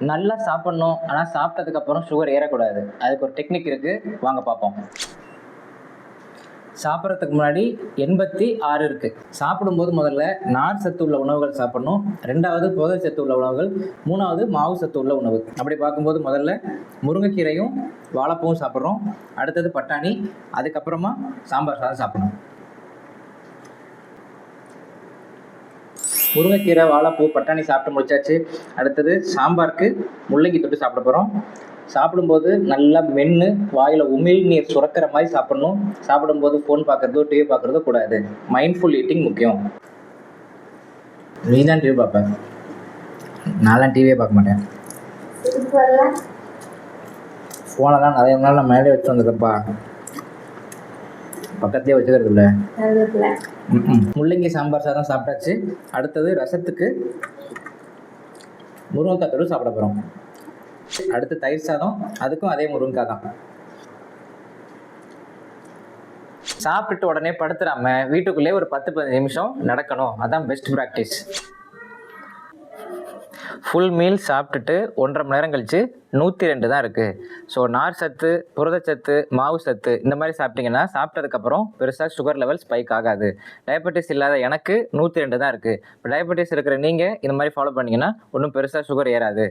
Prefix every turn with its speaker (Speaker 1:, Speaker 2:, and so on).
Speaker 1: நல்லா சாப்பிடணும், ஆனால் சாப்பிட்டதுக்கப்புறம் சுகர் ஏறக்கூடாது. அதுக்கு ஒரு டெக்னிக் இருக்குது, வாங்க பார்ப்போம். சாப்பிட்றதுக்கு முன்னாடி 86 இருக்குது. சாப்பிடும்போது முதல்ல நார் சத்து உள்ள உணவுகள் சாப்பிடணும், 2வது புரத சத்து உள்ள உணவுகள், 3வது மாவு சத்து உள்ள உணவு. அப்படி பார்க்கும்போது முதல்ல முருங்கைக்கீரையும் வாழைப்பூவும் சாப்பிட்றோம், அடுத்தது பட்டாணி, அதுக்கப்புறமா சாம்பார் சாதம் சாப்பிடணும். முருங்கைக்கீரை, வாழைப்பூ, பட்டாணி சாப்பிட்டு முடிச்சாச்சு. அடுத்தது சாம்பாருக்கு முள்ளங்கி தொட்டு சாப்பிட போகிறோம். சாப்பிடும்போது நல்லா மென்று வாயில் உமிழ்நீர் சுரக்கிற மாதிரி சாப்பிடணும். சாப்பிடும்போது ஃபோன் பார்க்குறதோ டிவி பார்க்குறதோ கூடாது. மைண்ட்ஃபுல் ஈட்டிங் முக்கியம். நீ தான் டிவி பார்ப்பேன், நான்லாம் டிவியே பார்க்க மாட்டேன். ஃபோனை தான் நிறைய நாள் நான் மேலே வச்சு வந்திருக்கப்பா, பக்கத்துலேயே வச்சுக்கிறது இல்லை. முள்ளங்கி சாம்பார் சாதம் சாப்பிட்டாச்சு. அடுத்தது ரசத்துக்கு முருங்கைக்காய் தொட்டு சாப்பிட போகிறோம். அடுத்து தயிர் சாதம், அதுக்கும் அதே முருங்கைக்காய் தான். சாப்பிட்டு உடனே படுத்துடாம வீட்டுக்குள்ளே ஒரு 10-15 நிமிஷம் நடக்கணும், அதான் பெஸ்ட் ப்ராக்டிஸ். ஃபுல் மீல் சாப்பிட்டுட்டு 1.5 மணி நேரம் கழிச்சு 102 தான் இருக்குது. ஸோ நார் சத்து, புரதச்சத்து, மாவு சத்து இந்த மாதிரி சாப்பிட்டிங்கன்னா சாப்பிட்டதுக்கப்புறம் பெருசாக சுகர் லெவல் ஸ்பைக் ஆகாது. டயபெட்டிஸ் இல்லாத எனக்கு 102 தான் இருக்குது. இப்போ டயபெட்டிஸ் இருக்கிற நீங்கள் இந்த மாதிரி ஃபாலோ பண்ணிங்கன்னா ஒன்றும் பெருசாக சுகர் ஏறாது.